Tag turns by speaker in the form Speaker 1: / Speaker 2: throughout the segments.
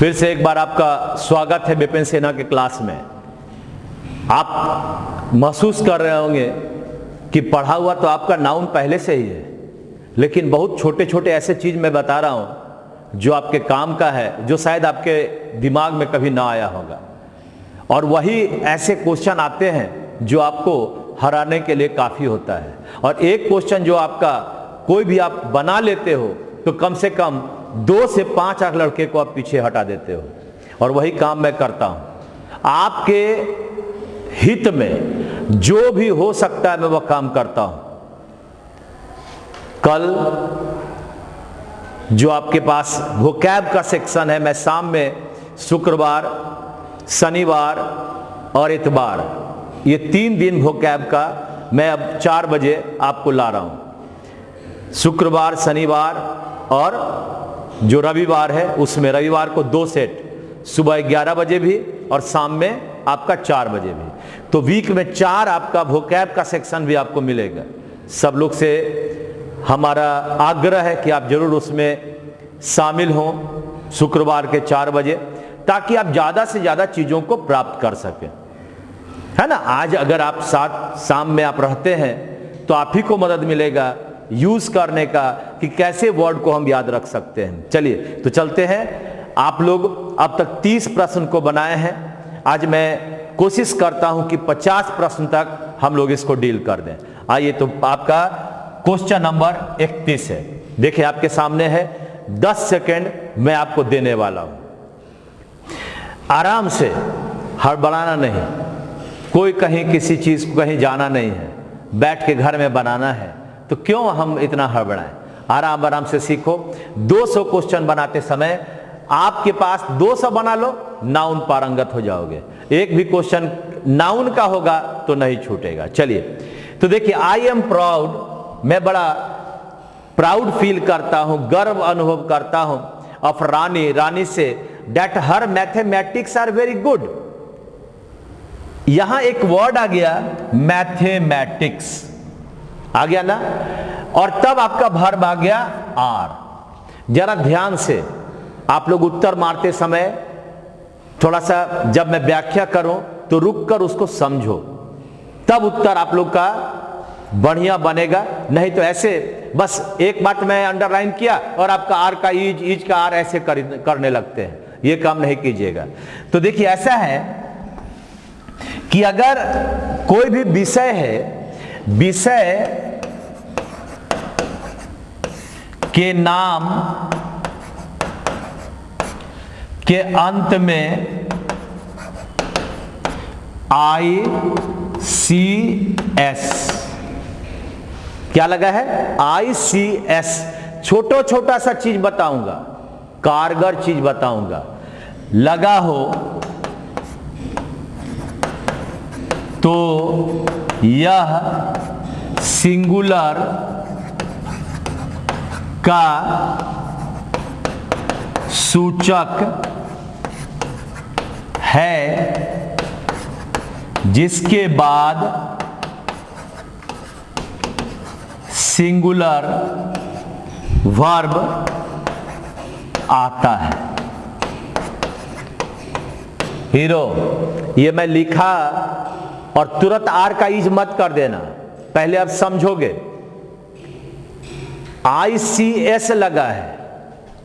Speaker 1: फिर से एक बार आपका स्वागत है विपिन सेना के क्लास में। आप महसूस कर रहे होंगे कि पढ़ा हुआ तो आपका नाउन पहले से ही है, लेकिन बहुत छोटे छोटे ऐसे चीज मैं बता रहा हूं जो आपके काम का है, जो शायद आपके दिमाग में कभी ना आया होगा। और वही ऐसे क्वेश्चन आते हैं जो आपको हराने के लिए काफी होता है। और एक क्वेश्चन जो आपका कोई भी आप बना लेते हो तो कम से कम 2 से 5 लड़के को आप पीछे हटा देते हो। और वही काम मैं करता हूं। आपके हित में जो भी हो सकता है मैं वह काम करता हूं। कल जो आपके पास वोकैब का सेक्शन है, मैं शाम में शुक्रवार, शनिवार और इतवार, ये 3 दिन वोकैब का मैं अब 4 बजे आपको ला रहा हूं। शुक्रवार, शनिवार और जो रविवार है उसमें रविवार को 2 सेट, सुबह 11 बजे भी और शाम में आपका 4 बजे भी। तो वीक में 4 आपका वोकैब का सेक्शन भी आपको मिलेगा। सब लोग से हमारा आग्रह है कि आप जरूर उसमें शामिल हों शुक्रवार के 4 बजे, ताकि आप ज्यादा से ज्यादा चीजों को प्राप्त कर सकें, है ना। आज अगर आप साथ शाम में आप रहते हैं तो आप ही को मदद मिलेगा यूज करने का कि कैसे वर्ड को हम याद रख सकते हैं। चलिए तो चलते हैं। आप लोग अब तक 30 प्रश्न को बनाए हैं। आज मैं कोशिश करता हूं कि 50 प्रश्न तक हम लोग इसको डील कर दें। आइए, तो आपका क्वेश्चन नंबर 31 है। देखिए आपके सामने है, 10 सेकेंड मैं आपको देने वाला हूं। आराम से, हड़बड़ाना नहीं, कोई कहीं किसी चीज को कहीं जाना नहीं है, बैठ के घर में बनाना है, तो क्यों हम इतना हड़बड़ाएं। आराम आराम से सीखो। 200 क्वेश्चन बनाते समय आपके पास 200 बना लो, नाउन पारंगत हो जाओगे। एक भी क्वेश्चन नाउन का होगा तो नहीं छूटेगा। चलिए तो देखिए, आई एम प्राउड, मैं बड़ा प्राउड फील करता हूं, गर्व अनुभव करता हूं ऑफ रानी, रानी से, that her mathematics are very good. यहां एक वर्ड आ गया मैथमेटिक्स, आ गया ना, और तब आपका वर्ब आ गया आर। जरा ध्यान से आप लोग उत्तर मारते समय थोड़ा सा, जब मैं व्याख्या करूं तो रुक कर उसको समझो, तब उत्तर आप लोग का बढ़िया बनेगा। नहीं तो ऐसे बस एक बात मैं अंडरलाइन किया और आपका आर का ईज का आर ऐसे करने लगते हैं, ये काम नहीं कीजिएगा। तो देखिए ऐसा है कि अगर कोई भी विषय है, विषय के नाम के अंत में ICS, क्या लगा है? ICS। छोटा सा चीज बताऊंगा, कारगर चीज बताऊंगा, लगा हो तो यह सिंगुलर का सूचक है जिसके बाद सिंगुलर वर्ब आता है। हीरो, ये मैं लिखा और तुरंत आर का ईज मत कर देना, पहले आप समझोगे। ICS लगा है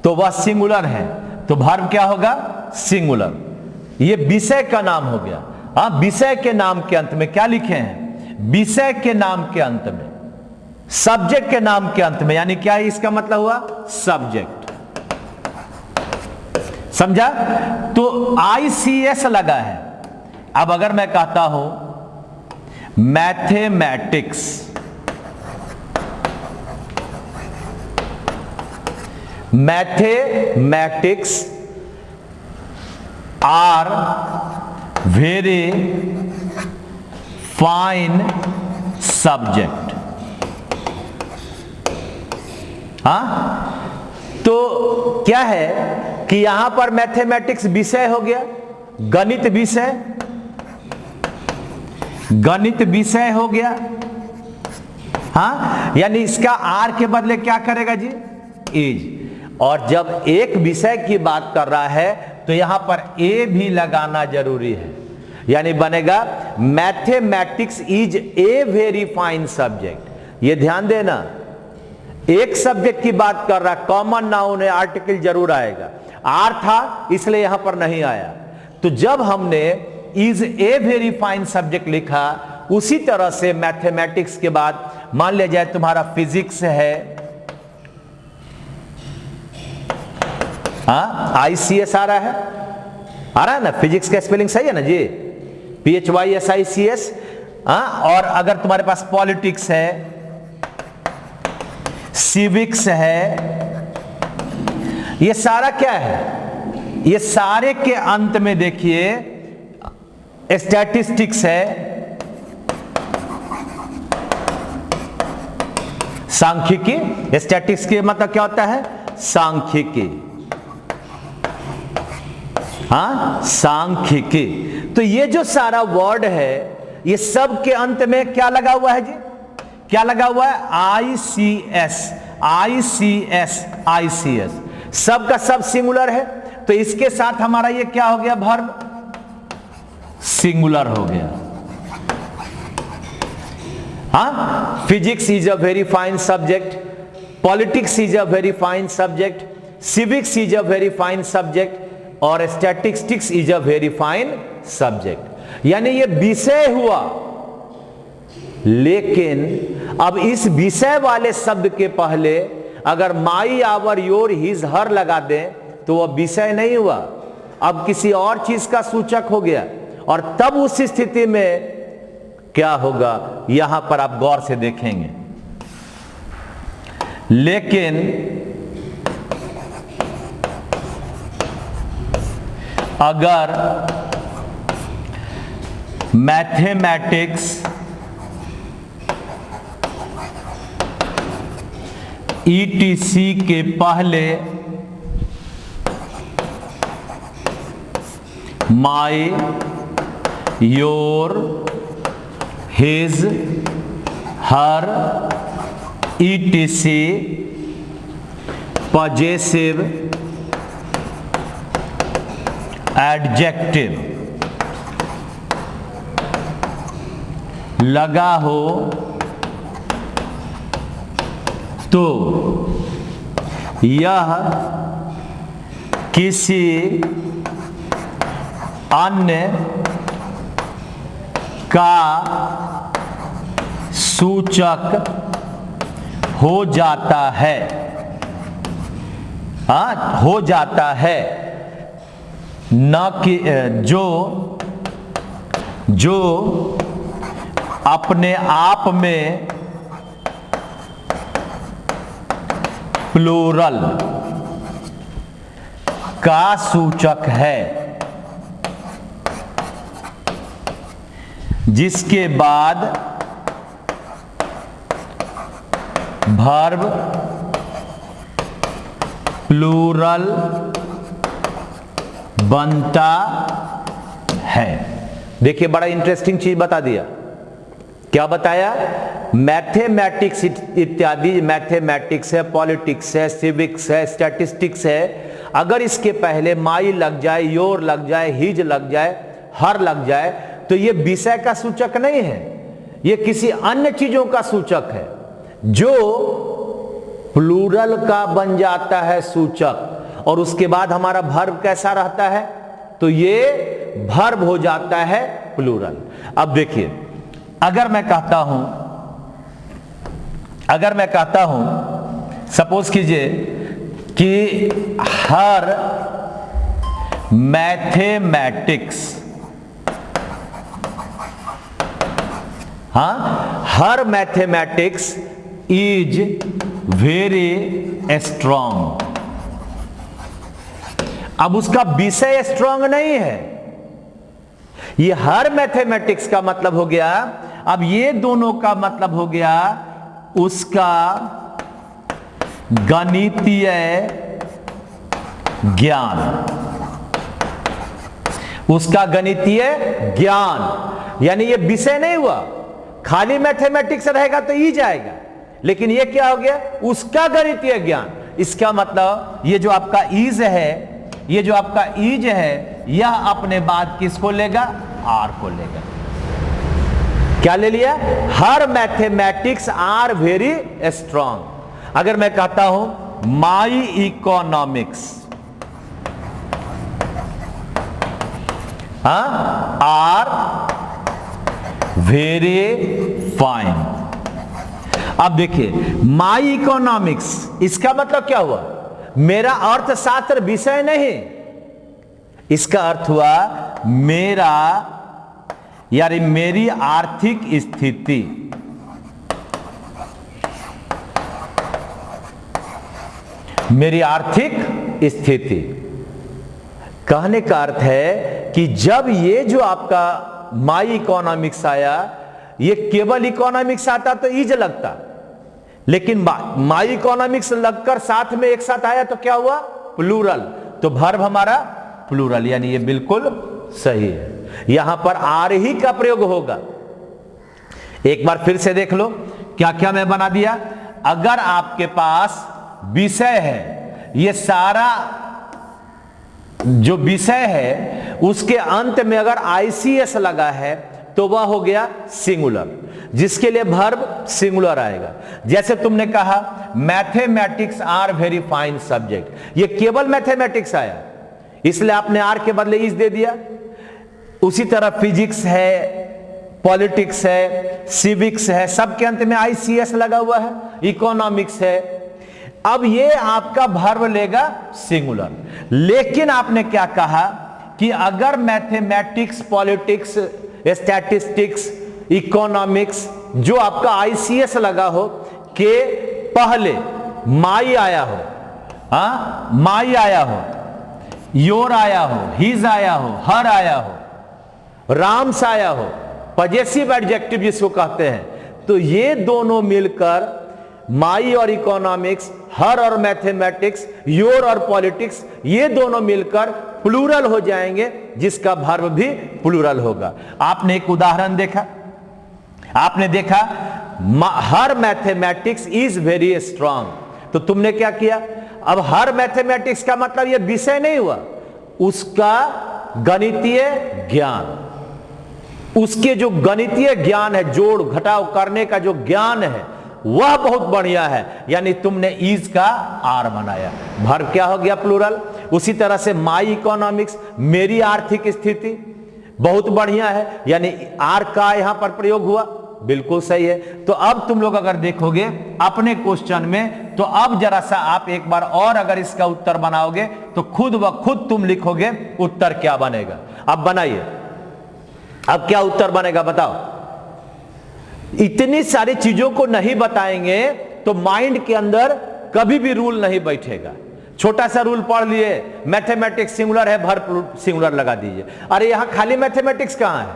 Speaker 1: तो वह सिंगुलर है, तो वर्ब क्या होगा? सिंगुलर। ये विषय का नाम हो गया। हाँ, विषय के नाम के अंत में क्या लिखे हैं? विषय के नाम के अंत में, सब्जेक्ट के नाम के अंत में, यानी क्या है इसका मतलब हुआ? सब्जेक्ट। समझा? तो ICS लगा है। अब अगर मैं कहता हूं mathematics, mathematics are very fine subject. हाँ, तो क्या है कि यहां पर मैथमेटिक्स विषय हो गया, गणित विषय, गणित विषय हो गया। हाँ, यानी इसका आर के बदले क्या करेगा जी? इज। और जब एक विषय की बात कर रहा है तो यहां पर ए भी लगाना जरूरी है, यानी बनेगा mathematics is a very fine subject. ये ध्यान देना, एक सब्जेक्ट की बात कर रहा, कॉमन नाउन है, आर्टिकल जरूर आएगा। आर था इसलिए यहां पर नहीं आया। तो जब हमने is a very fine subject लिखा, उसी तरह से मैथमेटिक्स के बाद मान लिया जाए तुम्हारा फिजिक्स है, ICS आ रहा है ना, फिजिक्स का स्पेलिंग सही है ना जी, PHYSICS। और अगर तुम्हारे पास पॉलिटिक्स है, सिविक्स है, ये सारा क्या है, ये सारे के अंत में देखिए स्टैटिस्टिक्स है, सांख्यिकी। स्टैटिस्टिक्स के मतलब क्या होता है, सांख्यिकी। सांख्यिकी। तो ये जो सारा वर्ड है, ये सब के अंत में क्या लगा हुआ है जी, क्या लगा हुआ है, ICS, ICS, ICS, सब का सब सिंगुलर है। तो इसके साथ हमारा ये क्या हो गया, वर्ब सिंगुलर हो गया। Physics is a very fine subject, politics is a very fine subject, civics is a very fine subject, और statistics is a very fine subject. यानी ये विषय हुआ, लेकिन अब इस विषय वाले शब्द के पहले अगर माई, आवर, योर, हिज, हर लगा दें तो वह विषय नहीं हुआ, अब किसी और चीज का सूचक हो गया। और तब उस स्थिति में क्या होगा, यहां पर आप गौर से देखेंगे। लेकिन अगर मैथमेटिक्स ETC के पहले my, your, his, her, ETC possessive adjective लगा हो तो यह किसी अन्य का सूचक हो जाता है। हो जाता है, न कि जो अपने आप में प्लूरल का सूचक है, जिसके बाद वर्ब प्लूरल बनता है। देखिए बड़ा इंटरेस्टिंग चीज बता दिया। क्या बताया, मैथमेटिक्स इत्यादि, मैथमेटिक्स है, पॉलिटिक्स है, सिविक्स है, स्टैटिस्टिक्स है, अगर इसके पहले माई लग जाए, योर लग जाए, हिज लग जाए, हर लग जाए, तो ये विषय का सूचक नहीं है, ये किसी अन्य चीजों का सूचक है, जो प्लूरल का बन जाता है सूचक। और उसके बाद हमारा वर्ब कैसा रहता है, तो ये वर्ब हो जाता है प्लूरल। अब देखिए, अगर मैं कहता हूं सपोज कीजिए कि her mathematics, her mathematics is very strong. अब उसका विषय स्ट्रॉन्ग नहीं है, ये हर मैथमेटिक्स का मतलब हो गया। अब ये दोनों का मतलब हो गया उसका गणितीय ज्ञान, उसका गणितीय ज्ञान, यानी ये विषय नहीं हुआ। खाली मैथमेटिक्स रहेगा तो ही जाएगा, लेकिन ये क्या हो गया, उसका गणितीय ज्ञान। इसका मतलब ये जो आपका ईज है, ये जो आपका इज है यह अपने बाद किसको लेगा? आर को लेगा। क्या ले लिया? हर मैथमेटिक्स आर वेरी स्ट्रांग। अगर मैं कहता हूं माई इकोनॉमिक्स आर वेरी फाइन। अब देखिए माई इकोनॉमिक्स, इसका मतलब क्या हुआ? मेरा अर्थशास्त्र विषय नहीं, इसका अर्थ हुआ मेरा यानी मेरी आर्थिक स्थिति। मेरी आर्थिक स्थिति कहने का अर्थ है कि जब ये जो आपका माई इकोनॉमिक्स आया, ये केवल इकोनॉमिक्स आता तो ईज लगता, लेकिन माई इकोनॉमिक्स लगकर साथ में एक साथ आया तो क्या हुआ? प्लूरल। तो वर्ब हमारा प्लूरल, यानी ये बिल्कुल सही है। यहां पर आर ही का प्रयोग होगा। एक बार फिर से देख लो क्या क्या मैं बना दिया। अगर आपके पास विषय है, ये सारा जो विषय है उसके अंत में अगर आईसीएस लगा है तो वह हो गया सिंगुलर, जिसके लिए वर्ब सिंगुलर आएगा। जैसे तुमने कहा mathematics are very fine subject, ये केवल मैथमेटिक्स आया इसलिए आपने आर के बदले इज दे दिया। उसी तरह फिजिक्स है, पॉलिटिक्स है, सिविक्स है, सबके अंत में आईसीएस लगा हुआ है, इकोनॉमिक्स है। अब ये आपका वर्ब लेगा सिंगुलर। लेकिन आपने क्या कहा कि अगर मैथमेटिक्स, पॉलिटिक्स, स्टैटिस्टिक्स, इकोनॉमिक्स जो आपका आईसीएस लगा हो के पहले माई आया हो, माई आया हो, योर आया हो, हिज आया हो, हर आया हो, राम्स आया हो, पजेसिव एडजेक्टिव जिसको कहते हैं, तो ये दोनों मिलकर माई और इकोनॉमिक्स, हर और मैथमेटिक्स, योर और पॉलिटिक्स, ये दोनों मिलकर प्लूरल हो जाएंगे, जिसका वर्ब भी प्लूरल होगा। आपने एक उदाहरण देखा, आपने देखा हर मैथमेटिक्स इज वेरी स्ट्रांग, तो तुमने क्या किया? अब हर मैथमेटिक्स का मतलब यह विषय नहीं हुआ, उसका गणितीय ज्ञान, उसके जो गणितीय ज्ञान है, जोड़ घटाव करने का जो ज्ञान है वह बहुत बढ़िया है, यानी तुमने इज का आर बनाया, वर्ब क्या हो गया? प्लूरल। उसी तरह से माई इकोनॉमिक्स, मेरी आर्थिक स्थिति, बहुत बढ़िया है, यानी आर का यहां पर प्रयोग हुआ, बिल्कुल सही है। तो अब तुम लोग अगर देखोगे अपने क्वेश्चन में, तो अब जरा सा आप एक बार और अगर इसका उत्तर बनाओगे तो खुद व खुद तुम लिखोगे उत्तर क्या बनेगा। अब बनाइए, अब क्या उत्तर बनेगा बताओ। इतनी सारी चीजों को नहीं बताएंगे तो माइंड के अंदर कभी भी रूल नहीं बैठेगा। छोटा सा रूल पढ़ लिए, मैथमेटिक्स सिंगुलर है, वर्ब सिंगुलर लगा दीजिए। अरे यहां खाली मैथमेटिक्स कहां है?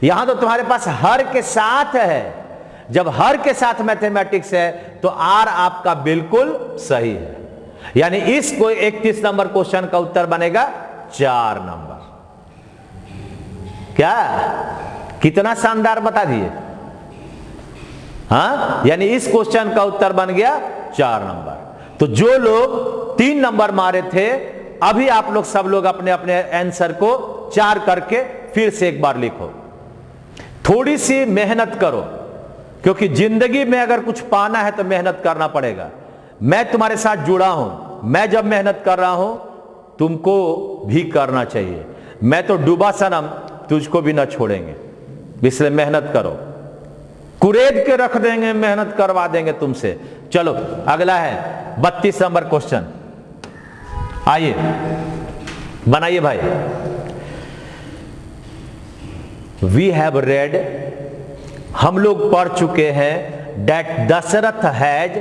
Speaker 1: यहां तो तुम्हारे पास हर के साथ है। जब हर के साथ मैथमेटिक्स है तो आर आपका बिल्कुल सही है, यानी इस 31 नंबर क्वेश्चन का उत्तर बनेगा 4 नंबर। क्या कितना शानदार बता दिए, यानी इस क्वेश्चन का उत्तर बन गया 4 नंबर। तो जो लोग 3 नंबर मारे थे, अभी आप लोग सब लोग अपने अपने आंसर को 4 करके फिर से एक बार लिखो। थोड़ी सी मेहनत करो, क्योंकि जिंदगी में अगर कुछ पाना है तो मेहनत करना पड़ेगा। मैं तुम्हारे साथ जुड़ा हूं, मैं जब मेहनत कर रहा हूं तुमको भी करना चाहिए। मैं तो डूबा सनम, तुझको भी ना छोड़ेंगे, इसलिए मेहनत करो, कुरेद के रख देंगे, मेहनत करवा देंगे तुमसे। चलो अगला है 32 नंबर क्वेश्चन, आइए बनाइए भाई। वी हैव रेड, हम लोग पढ़ चुके हैं, that Dasharath has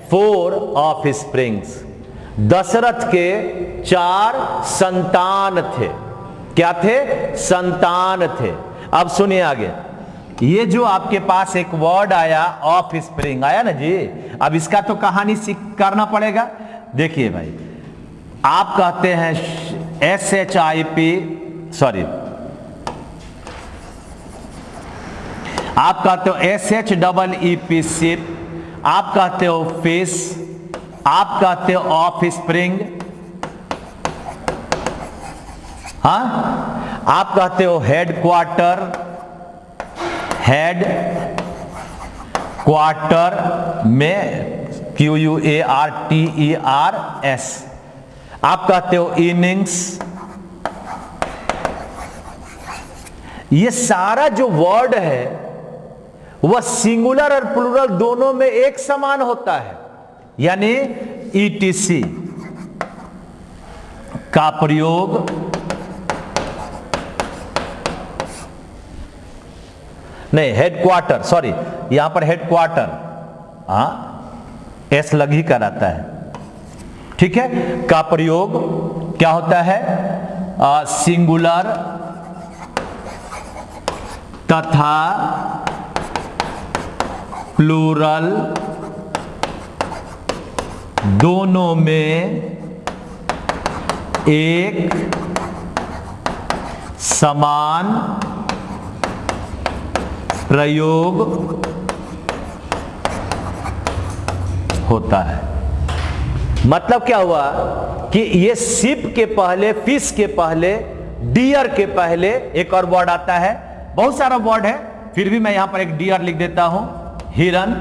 Speaker 1: 4 offsprings. Dasharath के 4 संतान थे। क्या थे? संतान थे। अब सुनिए आगे, ये जो आपके पास एक वर्ड आया ऑफ स्प्रिंग आया ना जी, अब इसका तो कहानी सीख करना पड़ेगा। देखिए भाई, आप कहते हैं SHIP, सॉरी आप कहते हो SHEEP शिप, आप कहते हो फिश, आप कहते हो ऑफ स्प्रिंग, हाँ, आप कहते हो हेड क्वार्टर, हेड क्वार्टर में QUARTERS। आप कहते हो इनिंग्स। ये सारा जो वर्ड है वह सिंगुलर और प्लूरल दोनों में एक समान होता है, यानी ETC का प्रयोग नहीं, हेडक्वार्टर, सॉरी, यहां पर हेडक्वार्टर, एस लग ही कर आता है, ठीक है, का प्रयोग क्या होता है, सिंगुलर तथा प्लूरल दोनों में एक समान प्रयोग होता है। मतलब क्या हुआ कि ये शिप के पहले, फिश के पहले, डियर के पहले एक और वर्ड आता है। बहुत सारा वर्ड है, फिर भी मैं यहां पर एक डियर लिख देता हूं, हिरन।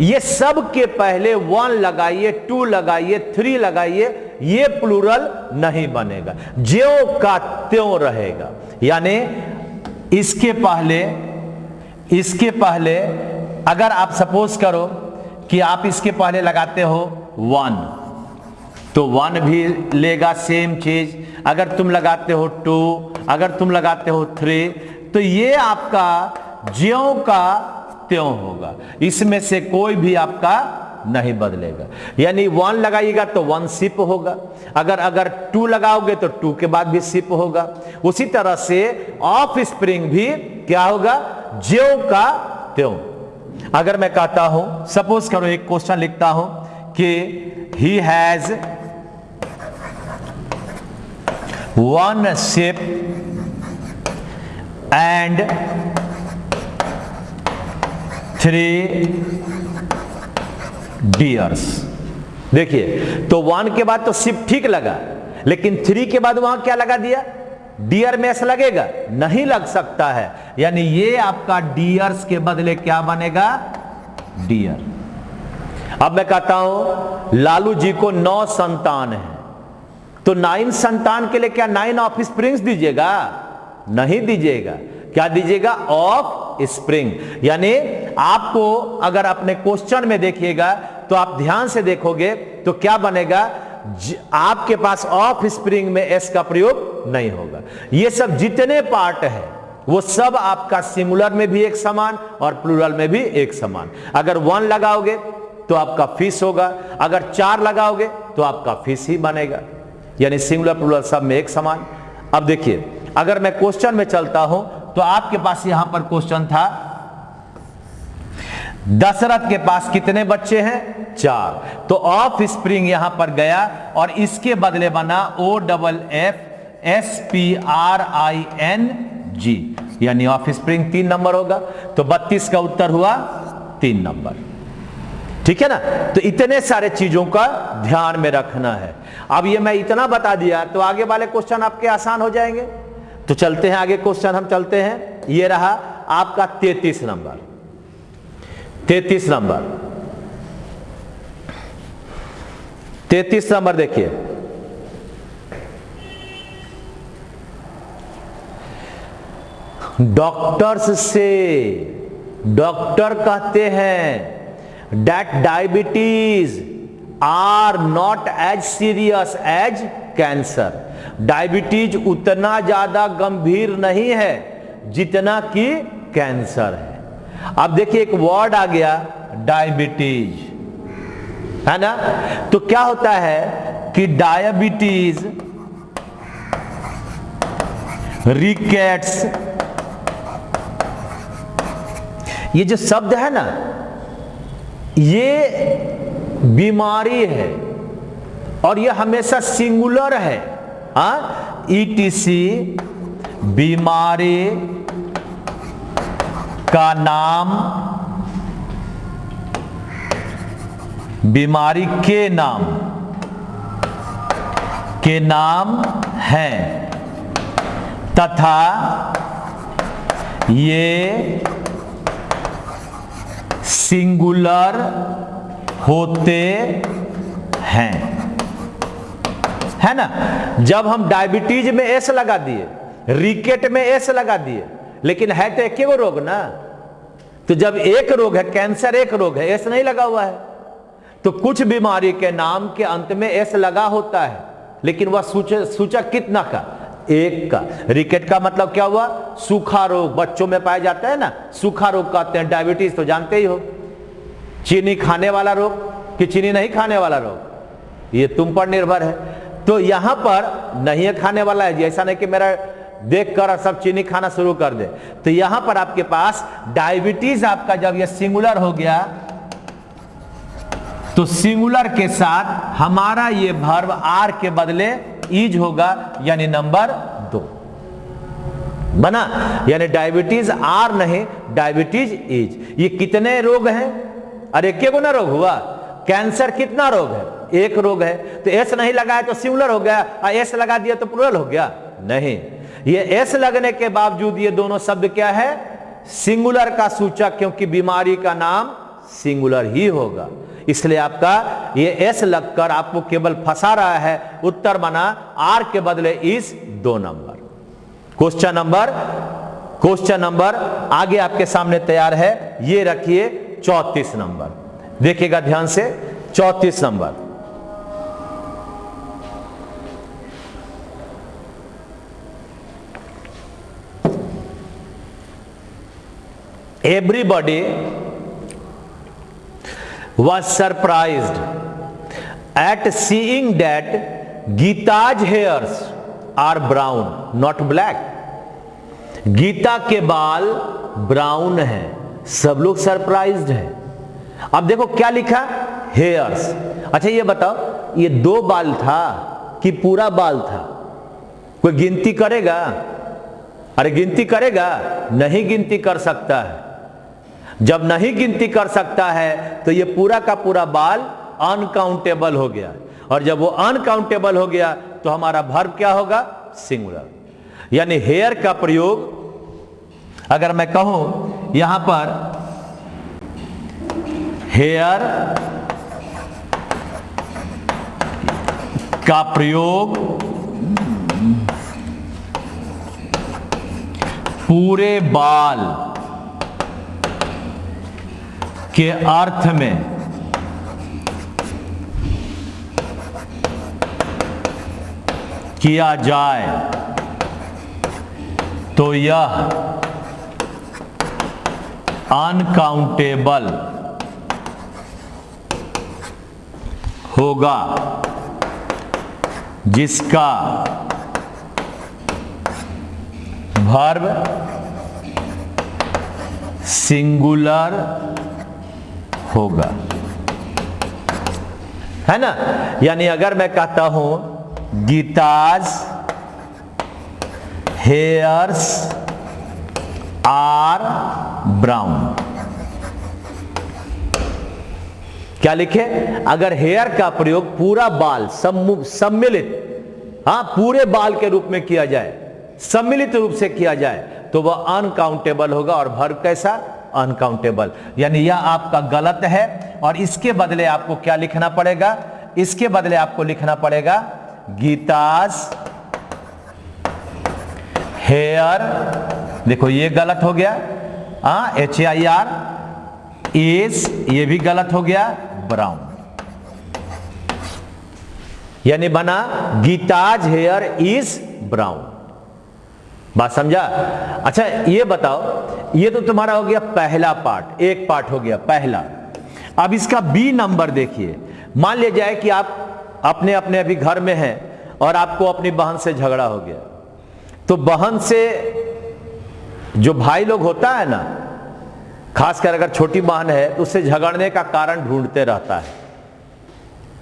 Speaker 1: ये सब के पहले 1 लगाइए, 2 लगाइए, 3 लगाइए, ये प्लूरल नहीं बनेगा, ज्यों का त्यों रहेगा। यानी इसके पहले अगर आप सपोज करो कि आप इसके पहले लगाते हो 1, तो 1 भी लेगा सेम चीज। अगर तुम लगाते हो 2, अगर तुम लगाते हो 3, तो ये आपका ज्यों का त्यों होगा, इसमें से कोई भी आपका नहीं बदलेगा। यानी 1 लगाइएगा तो 1 शिप होगा, अगर 2 लगाओगे तो 2 के बाद भी शिप होगा। उसी तरह से ऑफ स्प्रिंग भी क्या होगा, ज्यों का त्यों। अगर मैं कहता हूं, सपोज करो एक क्वेश्चन लिखता हूं कि he has 1 ship and 3 dears. देखिए, तो 1 के बाद तो शिप ठीक लगा, लेकिन 3 के बाद वहां क्या लगा दिया, डियर में ऐसा लगेगा, नहीं लग सकता है। यानी ये आपका डियर्स के बदले क्या बनेगा, डियर। अब मैं कहता हूं लालू जी को 9 संतान है, तो 9 संतान के लिए क्या 9 ऑफ स्प्रिंग्स दीजिएगा, नहीं दीजिएगा। क्या दीजिएगा, ऑफ स्प्रिंग। यानी आपको अगर अपने क्वेश्चन में देखिएगा तो आप ध्यान से देखोगे तो क्या बनेगा, आपके पास ऑफ स्प्रिंग में एस का प्रयोग नहीं होगा। ये सब जितने पार्ट है वो सब आपका सिंगुलर में भी एक समान और प्लूरल में भी एक समान। अगर 1 लगाओगे तो आपका फिश होगा, अगर 4 लगाओगे तो आपका फिश ही बनेगा। यानी सिंगुलर प्लूरल सब में एक समान। अब देखिए, अगर मैं क्वेश्चन में चलता हूं तो आपके पास यहां पर क्वेश्चन था, दशरथ के पास कितने बच्चे हैं, 4। तो ऑफ स्प्रिंग यहां पर गया और इसके बदले बना OFFSPRING, यानी ऑफ स्प्रिंग 3 नंबर होगा। तो 32 का उत्तर हुआ 3 नंबर। ठीक है ना। तो इतने सारे चीजों का ध्यान में रखना है। अब ये मैं इतना बता दिया तो आगे वाले क्वेश्चन आपके आसान हो जाएंगे। तो चलते हैं आगे, क्वेश्चन हम चलते हैं। ये रहा आपका 33 नंबर। 33 नंबर 33 नंबर देखिए, डॉक्टर्स से, डॉक्टर कहते हैं that diabetes are not as serious as cancer। Diabetes उतना ज्यादा गंभीर नहीं है जितना कि कैंसर है। अब देखिए एक वर्ड आ गया डायबिटीज, है ना। तो क्या होता है कि डायबिटीज, रिकेट्स, ये जो शब्द है ना, ये बीमारी है और ये हमेशा सिंगुलर है। ETC बीमारी का नाम, बीमारी के नाम है। तथा ये सिंगुलर होते हैं, है ना। जब हम डायबिटीज में एस लगा दिए, रिकेट में एस लगा दिए, लेकिन है तो एक रोग ना। तो जब एक रोग है, कैंसर एक रोग है, एस नहीं लगा हुआ है, तो कुछ बीमारी के नाम के अंत में एस लगा होता है, लेकिन वह सूचक कितना का, एक का। रिकेट का मतलब क्या हुआ, सूखा रोग, बच्चों में पाया जाता है ना, सूखा रोग कहते हैं। डायबिटीज तो जानते ही हो, चीनी खाने वाला रोग कि चीनी नहीं खाने वाला रोग, ये तुम पर निर्भर है। तो यहां पर नहीं है खाने वाला है, ऐसा नहीं कि मेरा देख कर सब चीनी खाना शुरू कर दे। तो यहां पर आपके पास डायबिटीज आपका जब यह सिंगुलर हो गया, तो सिंगुलर के साथ हमारा ये वर्ब आर के बदले इज होगा, यानी नंबर 2 बना। यानी डायबिटीज आर नहीं, डायबिटीज इज। ये कितने रोग हैं, अरे क्या गुना रोग हुआ। कैंसर कितना रोग है, एक रोग है। तो एस नहीं लगाया तो सिंगुलर हो गया, और एस लगा दिया तो प्लुरल हो गया, नहीं। ये एस लगने के बावजूद ये दोनों शब्द क्या है, सिंगुलर का सूचक, क्योंकि बीमारी का नाम सिंगुलर ही होगा। इसलिए आपका ये एस लगकर आपको केवल फंसा रहा है। उत्तर बना आर के बदले इस 2 नंबर। क्वेश्चन नंबर आगे आपके सामने तैयार है, ये रखिए 34 नंबर, देखिएगा ध्यान से। 34 number, everybody was surprised at seeing that Gita's hairs are brown, not black. Geeta के बाल ब्राउन हैं, सब लोग सरप्राइज्ड हैं। अब देखो क्या लिखा, हेयर्स। अच्छा ये बताओ, ये 2 बाल था कि पूरा बाल था? कोई गिनती करेगा? अरे गिनती करेगा? नहीं गिनती कर सकता है। जब नहीं गिनती कर सकता है तो ये पूरा का पूरा बाल अनकाउंटेबल हो गया, और जब वो अनकाउंटेबल हो गया तो हमारा वर्ब क्या होगा, सिंगुलर। यानी हेयर का प्रयोग, अगर मैं कहूं यहां पर हेयर का प्रयोग पूरे बाल के अर्थ में किया जाए तो यह अनकाउंटेबल होगा, जिसका वर्ब सिंगुलर होगा, है ना। यानी अगर मैं कहता हूं गीताज हेयर्स आर ब्राउन, क्या लिखे, अगर हेयर का प्रयोग पूरा बाल सम्मिलित, हाँ पूरे बाल के रूप में किया जाए, सम्मिलित रूप से किया जाए, तो वह अनकाउंटेबल होगा। और वर्ब कैसा, अनकाउंटेबल। यानी यह आपका गलत है, और इसके बदले आपको क्या लिखना पड़ेगा, इसके बदले आपको लिखना पड़ेगा गीताज हेयर, देखो ये गलत हो गया, HAIR, इज ये भी गलत हो गया, ब्राउन। यानी बना गीताज हेयर इज ब्राउन। बात समझा? अच्छा ये बताओ, ये तो तुम्हारा हो गया पहला पार्ट, एक पार्ट हो गया पहला। अब इसका बी नंबर देखिए। मान लिया जाए कि आप अपने अपने अभी घर में हैं और आपको अपनी बहन से झगड़ा हो गया, तो बहन से जो भाई लोग होता है ना, खासकर अगर छोटी बहन है तो उससे झगड़ने का कारण ढूंढते रहता है।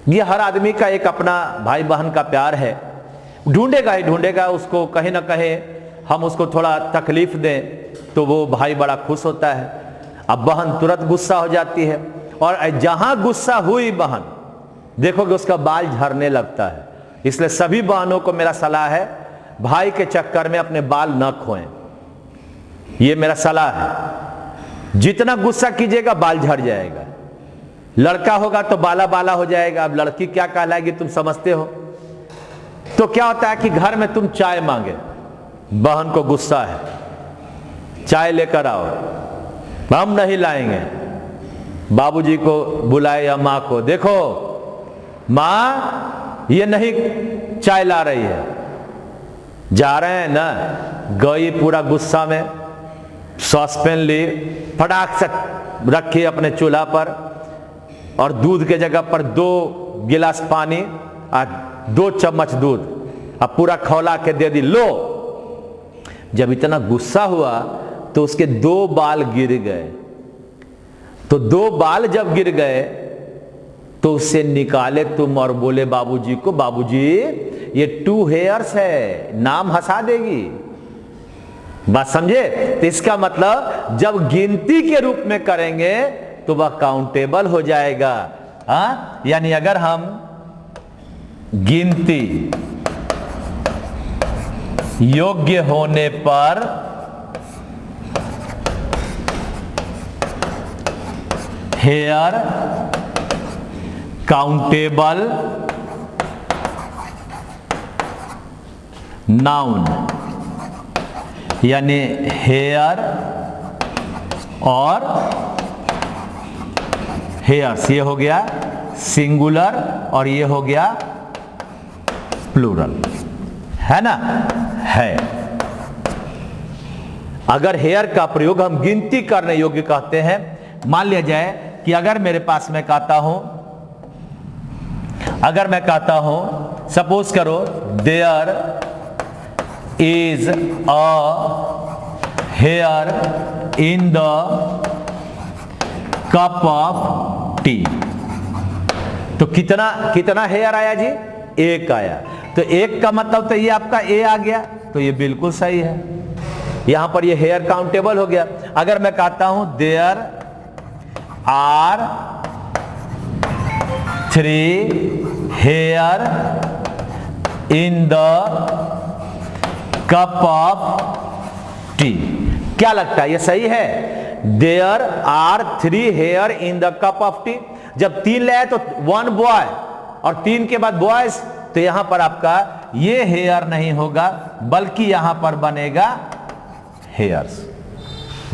Speaker 1: ये हर आदमी का एक अपना भाई बहन का प्यार है, ढूंढेगा ही ढूंढेगा उसको, कहीं ना कहीं हम उसको थोड़ा तकलीफ दें तो वो भाई बड़ा खुश होता है। अब बहन तुरंत गुस्सा हो जाती है, और जहां गुस्सा हुई बहन, देखोगे उसका बाल झड़ने लगता है। इसलिए सभी बहनों को मेरा सलाह है, भाई के चक्कर में अपने बाल न खोएं। ये मेरा सलाह है। जितना गुस्सा कीजिएगा बाल झड़ जाएगा। लड़का होगा तो बाला बाला हो जाएगा, अब लड़की क्या कहलाएगी तुम समझते हो। तो क्या होता है कि घर में तुम चाय मांगे, बहन को गुस्सा है, चाय लेकर आओ, हम नहीं लाएंगे। बाबूजी को बुलाए या माँ को, देखो माँ ये नहीं चाय ला रही है। जा रहे हैं ना, गई पूरा गुस्सा में, सॉसपेन ली, फटाक से रखी अपने चूल्हा पर, और दूध के जगह पर 2 गिलास पानी और 2 चम्मच दूध, अब पूरा खौला के दे दी, लो। जब इतना गुस्सा हुआ तो उसके 2 बाल गिर गए। तो 2 बाल जब गिर गए तो उससे निकाले तुम और बोले बाबूजी को, बाबूजी ये 2 हेयर्स है, नाम हंसा देगी। बात समझे? तो इसका मतलब जब गिनती के रूप में करेंगे तो वह काउंटेबल हो जाएगा। हाँ, यानी अगर हम गिनती योग्य होने पर हेयर काउंटेबल नाउन, यानी हेयर और हेयर्स, ये हो गया सिंगुलर और ये हो गया प्लूरल, है ना? है। अगर हेयर का प्रयोग हम गिनती करने योग्य कहते हैं, मान लिया जाए कि अगर मेरे पास मैं कहता हूं सपोज करो there is a hair in the cup of tea, तो कितना हेयर आया जी? 1 आया। तो 1 का मतलब तो ये आपका ए आ गया, तो ये बिल्कुल सही है। यहां पर ये हेयर काउंटेबल हो गया। अगर मैं कहता हूं there are 3 hair in the cup of tea, क्या लगता है ये सही है? There are 3 hair in the cup of tea. जब 3 ले आए तो 1 बॉय और 3 के बाद बॉयज, तो यहां पर आपका ये हेयर नहीं होगा बल्कि यहां पर बनेगा हेयर्स।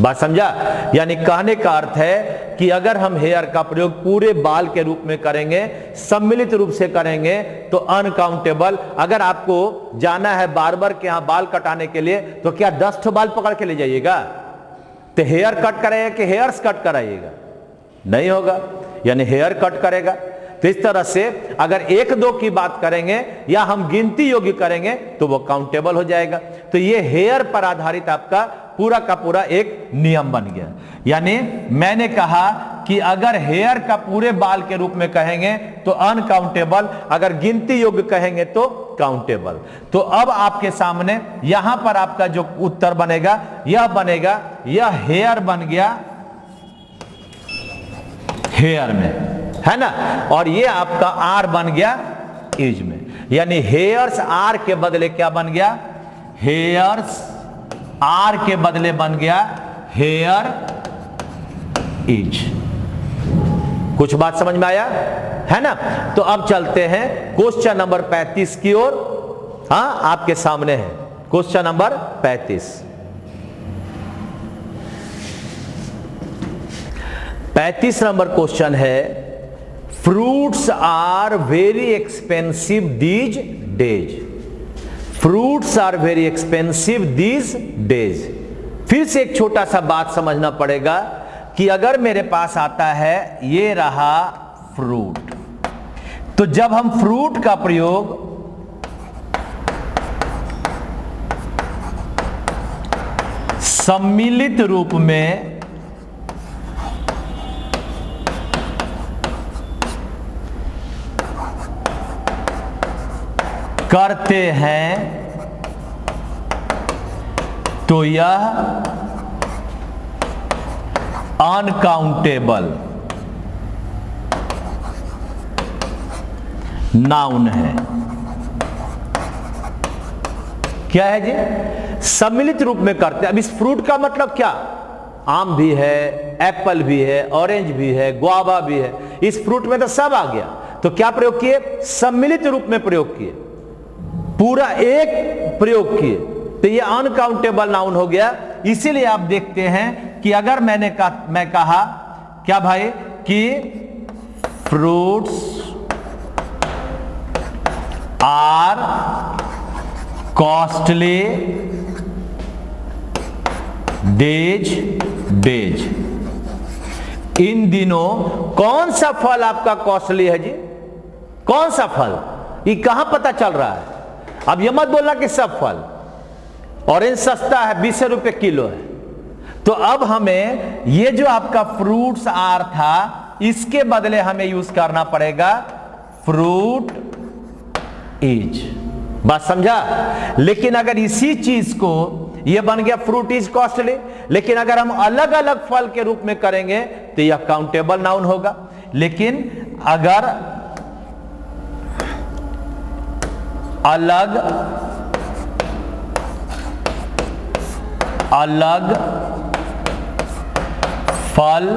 Speaker 1: बात समझा? यानी कहने का अर्थ है कि अगर हम हेयर का प्रयोग पूरे बाल के रूप में करेंगे, सम्मिलित रूप से करेंगे, तो अनकाउंटेबल। अगर आपको जाना है बार्बर के यहां बाल कटाने के लिए, तो क्या 10 ठो बाल पकड़ के ले जाइएगा? तो हेयर कट कराइएगा कि हेयर्स कट कराइएगा? नहीं होगा, यानी हेयर कट करेगा। तो इस तरह से अगर 1-2 की बात करेंगे या हम गिनती योग्य करेंगे तो वो काउंटेबल हो जाएगा। तो ये हेयर पर आधारित आपका पूरा का पूरा एक नियम बन गया। यानी मैंने कहा कि अगर हेयर का पूरे बाल के रूप में कहेंगे तो अनकाउंटेबल, अगर गिनती योग्य कहेंगे तो काउंटेबल। तो अब आपके सामने यहां पर आपका जो उत्तर बनेगा, यह हेयर बन गया हेयर में, है ना? और ये आपका आर बन गया एज में। यानी हेयर्स आर के बदले क्या बन गया? हेयर्स आर के बदले बन गया हेयर एज। कुछ बात समझ में आया, है ना? तो अब चलते हैं क्वेश्चन नंबर 35 की ओर। हाँ, आपके सामने है क्वेश्चन नंबर 35। 35 नंबर क्वेश्चन है, fruits are very expensive these days. Fruits are very expensive these days. फिर से एक छोटा सा बात समझना पड़ेगा कि अगर मेरे पास आता है ये रहा फ्रूट, तो जब हम फ्रूट का प्रयोग सम्मिलित रूप में करते हैं तो यह अनकाउंटेबल नाउन है। क्या है जी? सम्मिलित रूप में करते हैं। अब इस फ्रूट का मतलब क्या? आम भी है, एप्पल भी है, ऑरेंज भी है, गुआवा भी है, इस फ्रूट में तो सब आ गया। तो क्या प्रयोग किए? सम्मिलित रूप में प्रयोग किए, पूरा एक प्रयोग किए, तो ये अनकाउंटेबल नाउन हो गया। इसीलिए आप देखते हैं कि अगर मैं कहा क्या भाई कि फ्रूट्स आर कॉस्टली डेज, इन दिनों कौन सा फल आपका कॉस्टली है जी? कौन सा फल? ये कहां पता चल रहा है? अब यह मत बोलना कि सब फल। ऑरेंज सस्ता है, 20 रुपए किलो है, तो अब हमें ये जो आपका फ्रूट्स आर था, इसके बदले हमें यूज करना पड़ेगा फ्रूट इज। बात समझा? लेकिन अगर इसी चीज को, ये बन गया फ्रूट इज कॉस्टली, लेकिन अगर हम अलग अलग फल के रूप में करेंगे तो यह काउंटेबल नाउन होगा। लेकिन अगर अलग अलग फल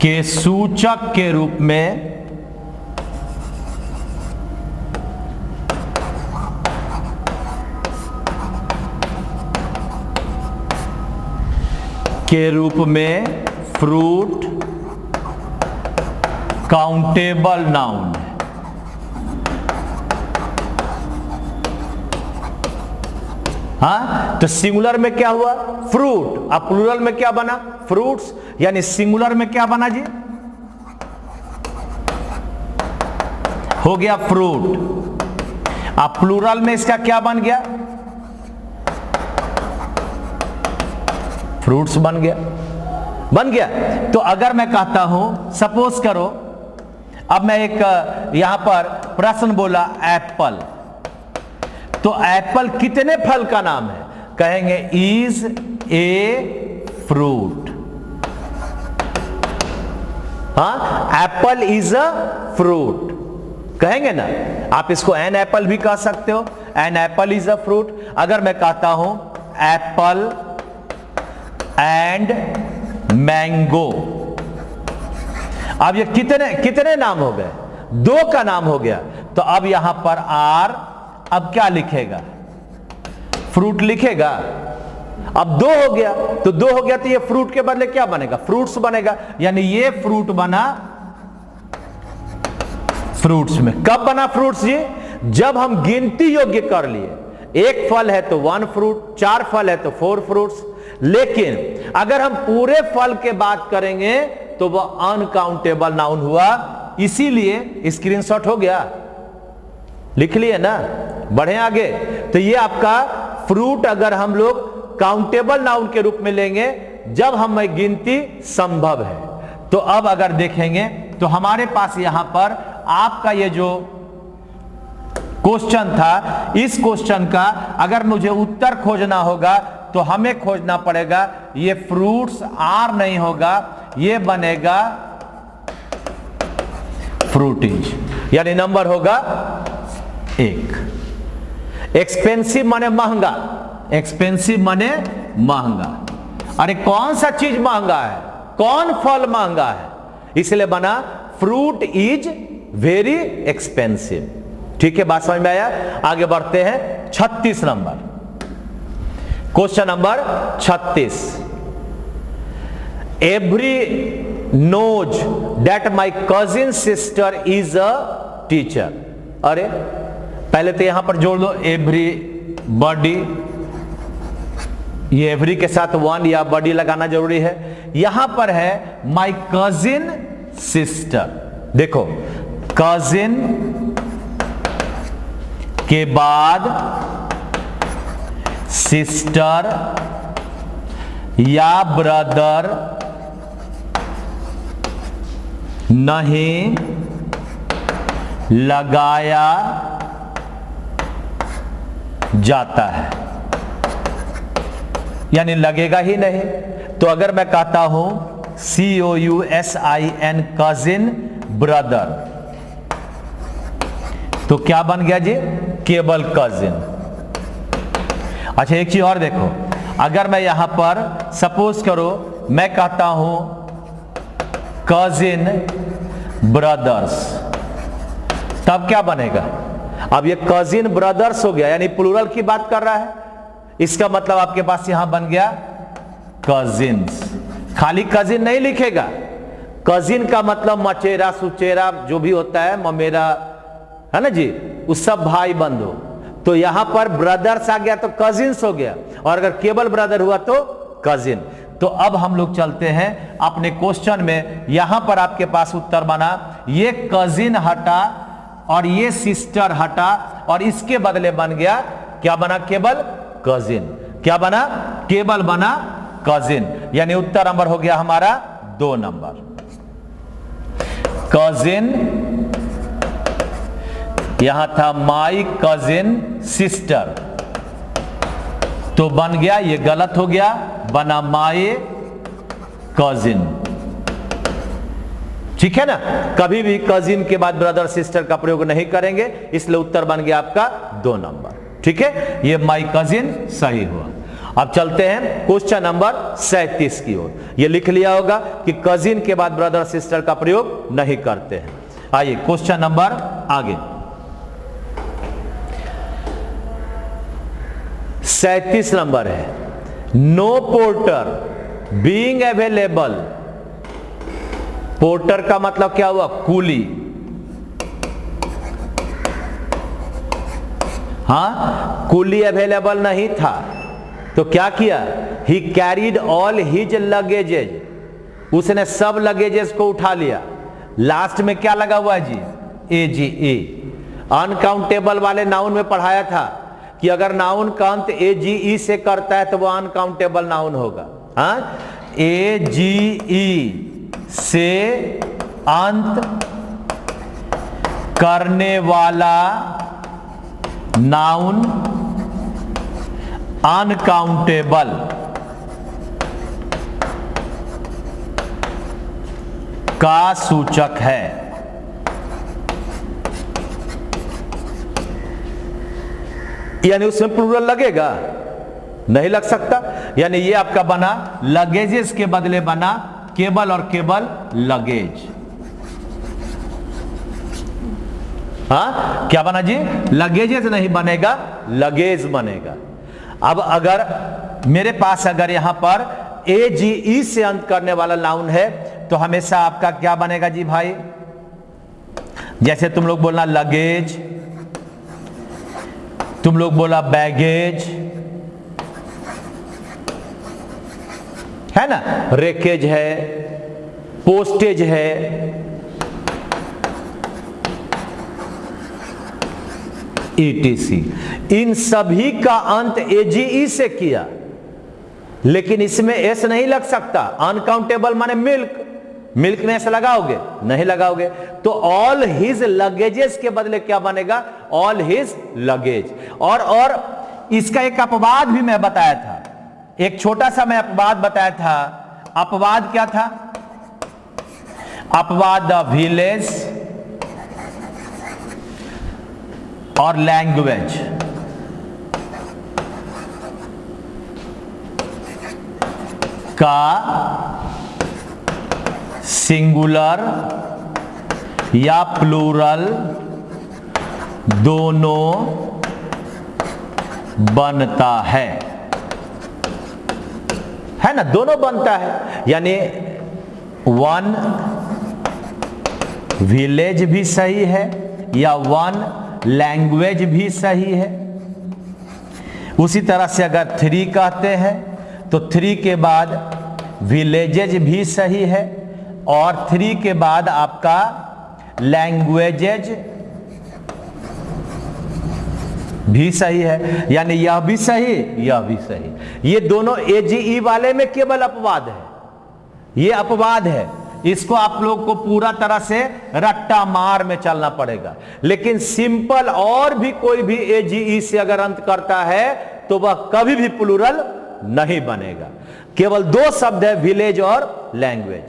Speaker 1: के सूचक के रूप में फ्रूट काउंटेबल नाउन है। हाँ, तो सिंगुलर में क्या हुआ? फ्रूट। अब प्लूरल में क्या बना? फ्रूट्स। यानी सिंगुलर में क्या बना जी? हो गया फ्रूट। अब प्लूरल में इसका क्या बन गया? फ्रूट्स बन गया। बन गया। तो अगर मैं कहता हूं, सपोज करो, अब मैं एक यहां पर प्रश्न बोला एप्पल, तो एप्पल कितने फल का नाम है? कहेंगे इज ए फ्रूट। हाँ, एप्पल इज अ फ्रूट कहेंगे ना। आप इसको एन एप्पल भी कह सकते हो, an apple is a fruit. अगर मैं कहता हूं एप्पल एंड मैंगो, अब ये कितने नाम हो गए? 2 का नाम हो गया। तो अब यहां पर आर, अब क्या लिखेगा? फ्रूट लिखेगा। अब 2 हो गया, तो 2 हो गया, तो ये फ्रूट के बदले क्या बनेगा? फ्रूट्स बनेगा। यानी ये फ्रूट बना फ्रूट्स में। कब बना फ्रूट्स जी? जब हम गिनती योग्य कर लिए। 1 फल है तो 1 फ्रूट, 4 फल है तो 4 फ्रूट्स। लेकिन अगर हम पूरे फल के बात करेंगे तो वह अनकाउंटेबल नाउन हुआ। इसीलिए स्क्रीनशॉट हो गया, लिख लिए ना। बढ़े आगे। तो ये आपका फ्रूट अगर हम लोग काउंटेबल नाउन के रूप में लेंगे जब हमें गिनती संभव है। तो अब अगर देखेंगे तो हमारे पास यहां पर आपका ये जो क्वेश्चन था, इस क्वेश्चन का अगर मुझे उत्तर खोजना होगा तो हमें खोजना पड़ेगा, ये फ्रूट्स आर नहीं होगा, ये बनेगा फ्रूटीज। यानी नंबर होगा 1। एक्सपेंसिव माने महंगा, एक्सपेंसिव माने महंगा। अरे कौन सा चीज महंगा है? कौन फल महंगा है? इसलिए बना फ्रूट इज वेरी एक्सपेंसिव। ठीक है, बात समझ में आया? आगे बढ़ते हैं 36 number, question number 36। Every knows that my cousin sister is a teacher. अरे पहले तो यहां पर जोड़ दो एवरी बॉडी, ये एवरी के साथ 1 या बॉडी लगाना जरूरी है। यहां पर है माई कजिन सिस्टर। देखो कजिन के बाद सिस्टर या ब्रदर नहीं लगाया जाता है, यानी लगेगा ही नहीं। तो अगर मैं कहता हूं COUSIN, कजिन, ब्रदर। तो क्या बन गया जी? केवल कजिन। अच्छा, एक चीज और देखो, अगर मैं यहां पर सपोज करो मैं कहता हूं कजिन ब्रदर्स, तब क्या बनेगा? अब ये कजिन ब्रदर्स हो गया, यानी प्लूरल की बात कर रहा है। इसका मतलब आपके पास यहां बन गया कजिन्स। खाली कजिन नहीं लिखेगा, कजिन का मतलब मचेरा सुचेरा जो भी होता है, ममेरा, है ना जी, उस सब भाई बंधु। तो यहां पर ब्रदर्स आ गया तो कजिन्स हो गया, और अगर केवल ब्रदर हुआ तो कजिन। तो अब हम लोग चलते हैं अपने क्वेश्चन में। यहां पर आपके पास उत्तर बना, ये कजिन हटा और ये सिस्टर हटा, और इसके बदले बन गया क्या बना? केवल कजिन। क्या बना? केवल बना कजिन। यानी उत्तर नंबर हो गया हमारा 2 नंबर। कजिन, यहां था माई कजिन सिस्टर, तो बन गया, ये गलत हो गया, बना माई कजिन। ठीक है ना? कभी भी कजिन के बाद ब्रदर सिस्टर का प्रयोग नहीं करेंगे, इसलिए उत्तर बन गया आपका 2 नंबर। ठीक है, ये माई कजिन सही हुआ। अब चलते हैं क्वेश्चन नंबर 37 की ओर। ये लिख लिया होगा कि कजिन के बाद ब्रदर सिस्टर का प्रयोग नहीं करते हैं। आइए क्वेश्चन नंबर आगे। 37 नंबर है, no porter being available. Porter का मतलब क्या हुआ? कूली। हाँ, कूली अवेलेबल नहीं था, तो क्या किया? ही कैरीड ऑल हिज लगेजेज, उसने सब लगेजेस को उठा लिया। लास्ट में क्या लगा हुआ है जी? AGE। अनकाउंटेबल वाले नाउन में पढ़ाया था कि अगर नाउन का अंत AGE से करता है तो वो अनकाउंटेबल नाउन होगा। हाँ, AGE से अंत करने वाला नाउन अनकाउंटेबल का सूचक है। यानी उसमें प्लूरल लगेगा? नहीं लग सकता। यानी ये आपका बना लगेजेस के बदले बना केवल और केवल लगेज। हाँ, क्या बना जी? लगेजेस नहीं बनेगा, लगेज बनेगा। अब अगर मेरे पास अगर यहां पर AGE से अंत करने वाला नाउन है तो हमेशा आपका क्या बनेगा जी भाई? जैसे तुम लोग बोलना लगेज, तुम लोग बोला बैगेज, है ना, रेकेज है, पोस्टेज है, ETC। इन सभी का अंत AGE से किया, लेकिन इसमें एस नहीं लग सकता। अनकाउंटेबल माने मिल्क, मिल्क में ऐसा लगाओगे? नहीं लगाओगे। तो ऑल हिज लगेजेस के बदले क्या बनेगा? All his luggage. और इसका एक अपवाद भी मैं बताया था, एक छोटा सा मैं अपवाद बताया था। अपवाद क्या था? अपवाद द विलेज और लैंग्वेज। का सिंगुलर या प्लूरल दोनों बनता है ना? दोनों बनता है। यानी वन विलेज भी सही है या वन लैंग्वेज भी सही है। उसी तरह से अगर 3 कहते हैं तो 3 के बाद विलेजेज भी सही है और 3 के बाद आपका लैंग्वेजेज भी सही है। यानी यह भी सही, यह भी सही। ये दोनों AGE वाले में केवल अपवाद है, ये अपवाद है। इसको आप लोग को पूरा तरह से रट्टा मार में चलना पड़ेगा। लेकिन सिंपल और भी कोई भी AGE से अगर अंत करता है तो वह कभी भी प्लूरल नहीं बनेगा। केवल दो शब्द है, विलेज और लैंग्वेज।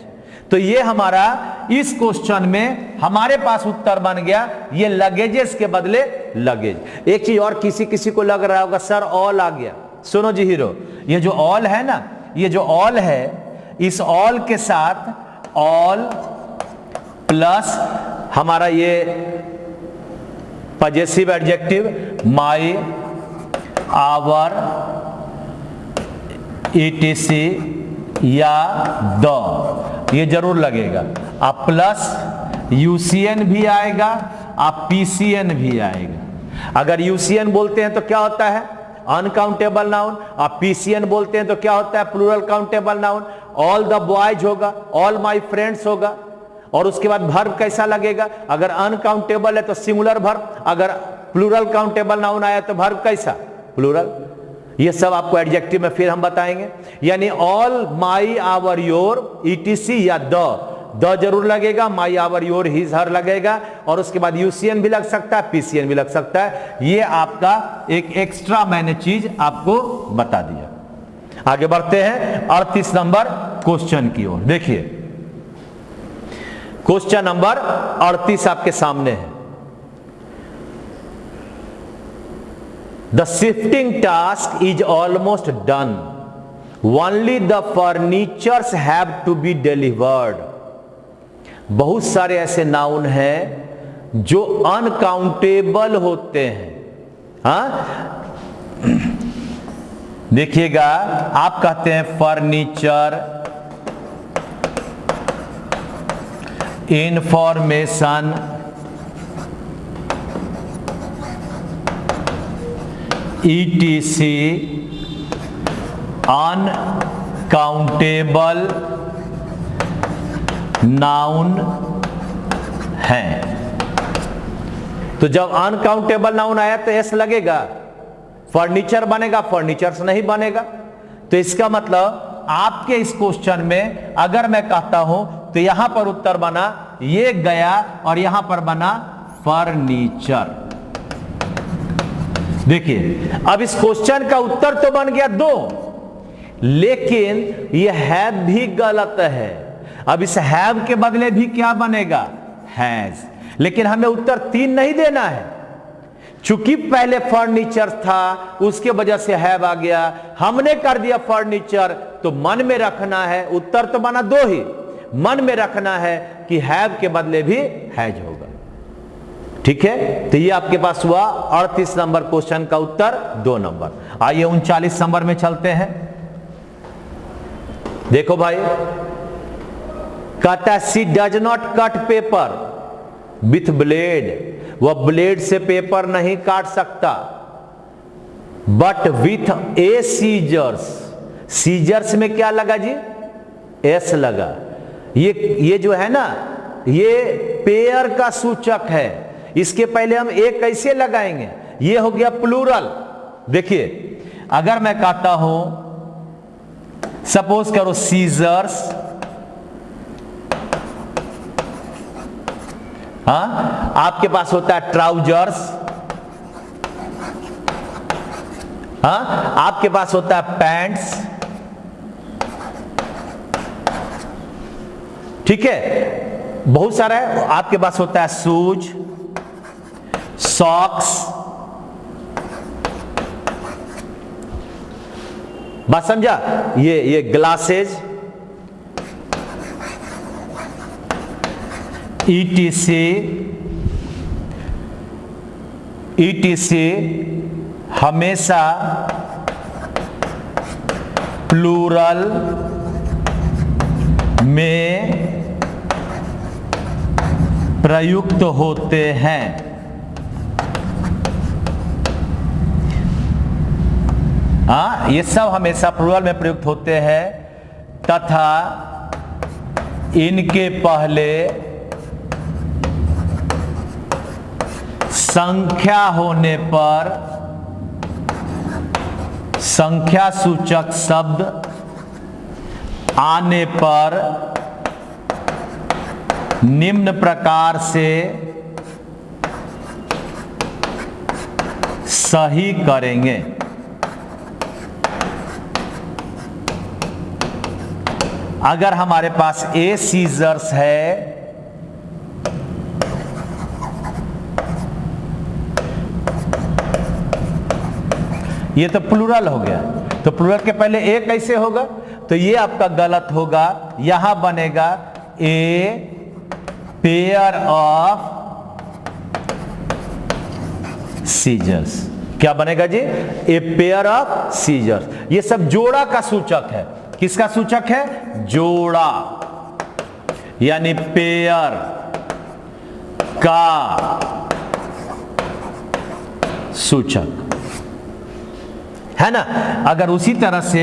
Speaker 1: तो ये हमारा इस क्वेश्चन में हमारे पास उत्तर बन गया, ये लगेजेस के बदले लगेज। एक चीज और, किसी किसी को लग रहा होगा सर ऑल आ गया। सुनो जी हीरो, ये जो ऑल है ना, ये जो ऑल है, इस ऑल के साथ ऑल प्लस हमारा ये possessive adjective my, our, ETC या द, ये जरूर लगेगा। अब प्लस यूसीएन भी आएगा, आप पीसीएन भी आएगा। अगर यूसीएन बोलते हैं तो क्या होता है, अनकाउंटेबल नाउन। आप पीसीएन बोलते हैं तो क्या होता है, plural countable noun. All the boys होगा, ऑल माय फ्रेंड्स होगा। और उसके बाद वर्ब कैसा लगेगा, अगर अनकाउंटेबल है तो सिंगुलर वर्ब, अगर प्लूरल काउंटेबल नाउन आया तो वर्ब कैसा, प्लूरल। ये सब आपको एडजेक्टिव में फिर हम बताएंगे। यानी all, my, our, your, ETC या द जरूर लगेगा, my, our, your, his, her लगेगा। और उसके बाद यूसीएन भी लग सकता है, पीसीएन भी लग सकता है। ये आपका एक एक्स्ट्रा मैंने चीज आपको बता दिया। आगे बढ़ते हैं 38 नंबर क्वेश्चन की ओर। देखिए क्वेश्चन नंबर 38 आपके सामने है। The shifting task is almost done. Only the furnitures have to be delivered. बहुत सारे ऐसे नाउन हैं जो अनकाउंटेबल होते हैं। हाँ, देखिएगा, आप कहते हैं furniture, information, etc, uncountable noun है। तो जब अनकाउंटेबल नाउन आया तो एस लगेगा, फर्नीचर बनेगा, फर्नीचर्स नहीं बनेगा। तो इसका मतलब आपके इस क्वेश्चन में अगर मैं कहता हूं तो यहां पर उत्तर बना, ये गया और यहां पर बना फर्नीचर। देखिए, अब इस क्वेश्चन का उत्तर तो बन गया 2, लेकिन यह हैव भी गलत है। अब इस हैव के बदले भी क्या बनेगा, हैज। लेकिन हमें उत्तर 3 नहीं देना है, चूंकि पहले फर्नीचर था उसके वजह से हैव आ गया, हमने कर दिया फर्नीचर। तो मन में रखना है, उत्तर तो बना 2 ही, मन में रखना है कि हैव के बदले भी हैज होगा। ठीक है, तो ये आपके पास हुआ 38 नंबर क्वेश्चन का उत्तर 2 नंबर। आइए 39 नंबर में चलते हैं। देखो भाई, कहता है she does not cut paper with blade, वह ब्लेड से पेपर नहीं काट सकता, but with a scissors. Scissors में क्या लगा जी, एस लगा। ये जो है ना, ये पेयर का सूचक है। इसके पहले हम एक कैसे लगाएंगे, ये हो गया प्लूरल। देखिए, अगर मैं कहता हूं, सपोज करो सीजर्स, हाँ, आपके पास होता है ट्राउजर्स, हाँ, आपके पास होता है पैंट्स। ठीक है, बहुत सारा है। आपके पास होता है शूज, सॉक्स। बात समझा, ये ग्लासेज, ईटीसी हमेशा प्लूरल में प्रयुक्त होते हैं। हाँ, ये सब हमेशा प्लूरल में प्रयुक्त होते हैं तथा इनके पहले संख्या होने पर संख्या सूचक शब्द आने पर निम्न प्रकार से सही करेंगे। अगर हमारे पास ए सीजर्स है, ये तो प्लूरल हो गया, तो प्लूरल के पहले ए कैसे होगा, तो ये आपका गलत होगा। यहां बनेगा ए पेयर ऑफ सीजर्स। क्या बनेगा जी? A pair of scissors. ये सब जोड़ा का सूचक है। किसका सूचक है? जोड़ा, यानी पेयर का सूचक है ना। अगर उसी तरह से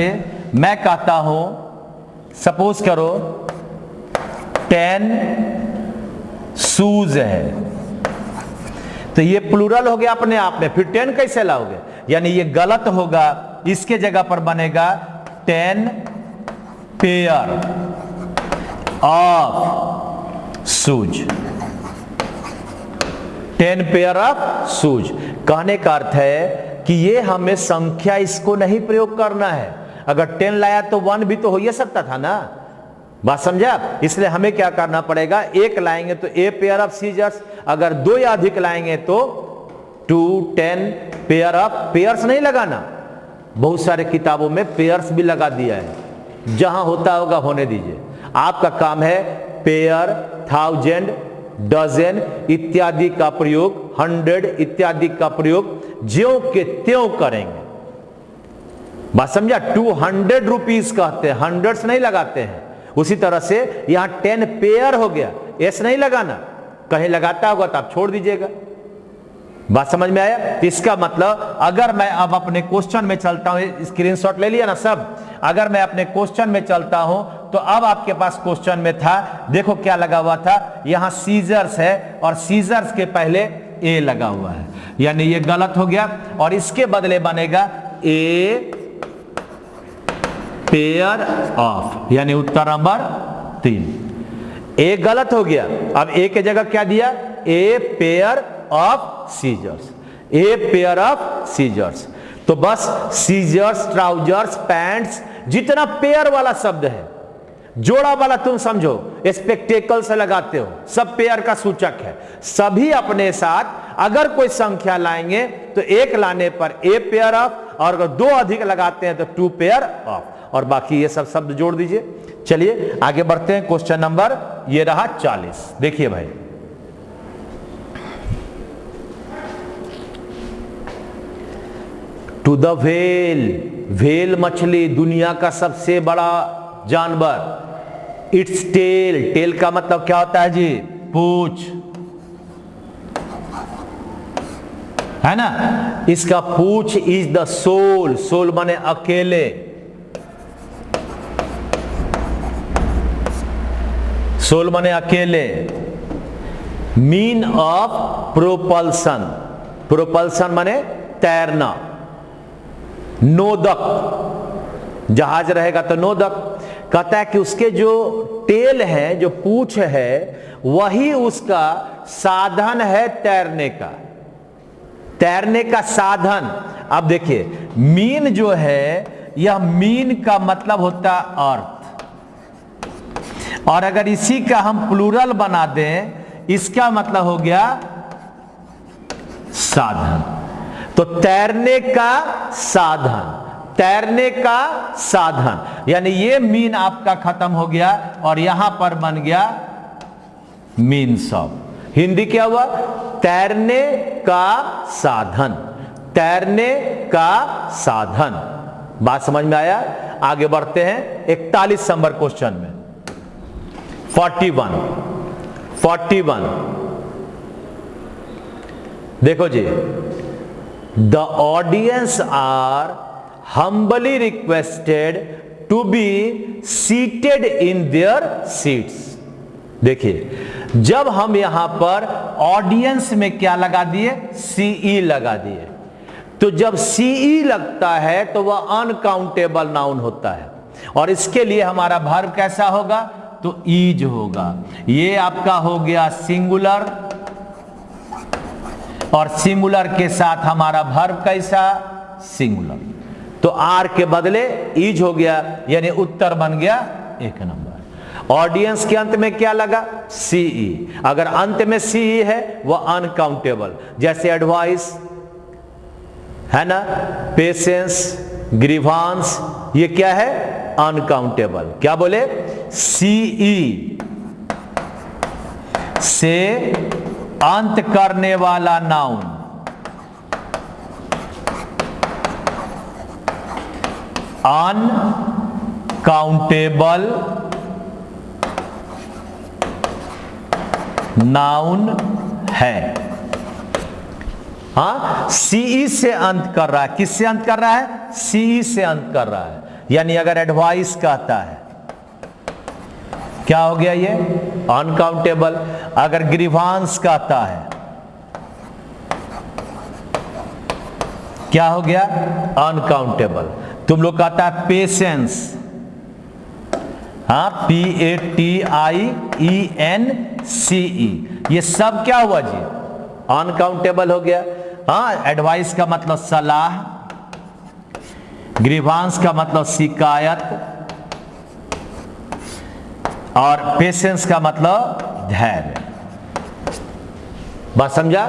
Speaker 1: मैं कहता हूं, सपोज करो 10 शूज है, तो ये प्लूरल हो गया अपने आप में, फिर 10 कैसे लाओगे? यानी ये गलत होगा। इसके जगह पर बनेगा 10 pair of shoes. 10 pair of shoes कहने का अर्थ है कि ये हमें संख्या इसको नहीं प्रयोग करना है। अगर 10 लाया तो 1 भी तो हो ही सकता था ना। बात समझा? इसलिए हमें क्या करना पड़ेगा? एक लाएंगे तो ए पेयर ऑफ सीजर्स, अगर 2 या अधिक लाएंगे तो 2 10 पेयर ऑफ। पेयर्स नहीं लगाना, बहुत सारे किताबों में पेयर्स भी लगा दिया है। जहां होता होगा होने दीजिए। आपका काम है पेयर, 1000, डजन इत्यादि का प्रयोग, 100 इत्यादि का प्रयोग ज्यों के त्यों करेंगे। बात समझा? 200 रुपीज कहते हैं, हंड्रेड्स नहीं लगाते हैं। उसी तरह से यहां 10 पेयर हो गया, एस नहीं लगाना। कहीं लगाता होगा तो आप छोड़ दीजिएगा। बात समझ में आया? तो इसका मतलब अगर मैं अब अपने क्वेश्चन में चलता हूं, स्क्रीनशॉट ले लिया ना सब। अगर मैं अपने क्वेश्चन में चलता हूं तो अब आपके पास क्वेश्चन में था, देखो क्या लगा हुआ था, यहां सीजर्स है और सीजर्स के पहले ए लगा हुआ है, यानी ये गलत हो गया। और इसके बदले बनेगा ए पेयर ऑफ, यानी उत्तर नंबर 3। ए गलत हो गया। अब ए के जगह क्या दिया? A pair of scissors. A pair of scissors. तो बस सीजर्स, ट्राउजर्स, पैंट्स, जितना पेयर वाला शब्द है, जोड़ा वाला तुम समझो, स्पेक्टेकल से लगाते हो, सब पेयर का सूचक है। सभी अपने साथ अगर कोई संख्या लाएंगे तो एक लाने पर ए पेयर ऑफ, और अगर 2 अधिक लगाते हैं तो 2 पेयर ऑफ, और बाकी ये सब शब्द जोड़ दीजिए। चलिए आगे बढ़ते हैं। क्वेश्चन नंबर ये रहा 40। देखिए भाई, टू द व्हेल, व्हेल मछली दुनिया का सबसे बड़ा जानवर। इट्स टेल, टेल का मतलब क्या होता है जी? पूंछ, है ना। इसका पूंछ इज द सोल, सोल माने अकेले। सोल माने अकेले। मीन ऑफ प्रोपल्सन, प्रोपल्सन माने तैरना। नोदक, जहाज रहेगा तो नोदक। कहता है कि उसके जो टेल है, जो पूंछ है, वही उसका साधन है तैरने का, तैरने का साधन। अब देखिए, मीन जो है, यह मीन का मतलब होता है अर्थ, और अगर इसी का हम प्लूरल बना दें, इसका मतलब हो गया साधन। तो तैरने का साधन, तैरने का साधन, यानी ये मीन आपका खत्म हो गया और यहां पर बन गया मीन्स ऑफ। हिंदी क्या हुआ? तैरने का साधन, तैरने का साधन। बात समझ में आया? आगे बढ़ते हैं 41 नंबर क्वेश्चन में। 41 देखो जी, the audience are humbly requested to be seated in their seats। देखिए, जब हम यहां पर ऑडियंस में क्या लगा दिए? सीई लगा दिए। तो जब सीई लगता है तो वह अनकाउंटेबल नाउन होता है, और इसके लिए हमारा वर्ब कैसा होगा? तो इज होगा। ये आपका हो गया सिंगुलर, और सिंगुलर के साथ हमारा वर्ब कैसा? सिंगुलर। तो आर के बदले इज हो गया, यानी उत्तर बन गया 1 नंबर। ऑडियंस के अंत में क्या लगा? सीई। अगर अंत में सीई है वह अनकाउंटेबल, जैसे एडवाइस है ना, पेशेंस, ग्रीवांस, ये क्या है? अनकाउंटेबल। क्या बोले? सीई से अंत करने वाला नाउन अनकाउंटेबल नाउन है। हाँ, सीई से अंत कर रहा है। किससे अंत कर रहा है? सीई से अंत कर रहा है। यानी अगर एडवाइस कहता है, क्या हो गया ये? अनकाउंटेबल। अगर ग्रीवांस कहता है, क्या हो गया? अनकाउंटेबल। तुम लोग कहता है पेशेंस, हाँ, PATIENCE, ये सब क्या हुआ जी? अनकाउंटेबल हो गया। हाँ, एडवाइस का मतलब सलाह, ग्रीवांस का मतलब शिकायत, और पेशेंस का मतलब धैर्य। बात समझा?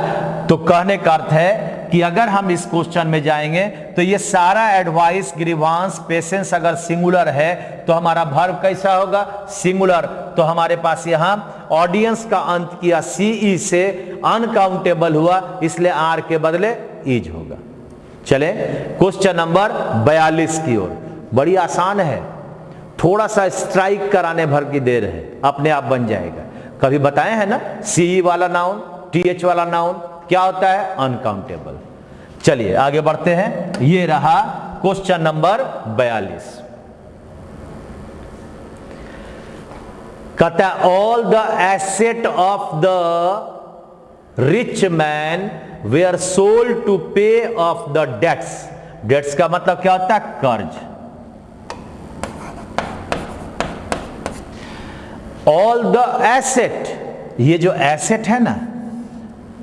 Speaker 1: तो कहने का अर्थ है कि अगर हम इस क्वेश्चन में जाएंगे तो ये सारा एडवाइस, ग्रीवांस, पेशेंस अगर सिंगुलर है तो हमारा वर्ब कैसा होगा? सिंगुलर। तो हमारे पास यहां ऑडियंस का अंत किया सीई से, अनकाउंटेबल हुआ, इसलिए आर के बदले इज होगा। चले क्वेश्चन नंबर 42 की ओर। बड़ी आसान है, थोड़ा सा स्ट्राइक कराने भर की देर है, अपने आप बन जाएगा। कभी बताए हैं ना, सीई वाला नाउन, टीएच वाला नाउन क्या होता है? अनकाउंटेबल। चलिए आगे बढ़ते हैं। ये रहा क्वेश्चन नंबर 42। कहता है all the asset of the rich man were sold to pay off the debts. Debts का मतलब क्या होता है? कर्ज। ऑल द एसेट, ये जो एसेट है ना,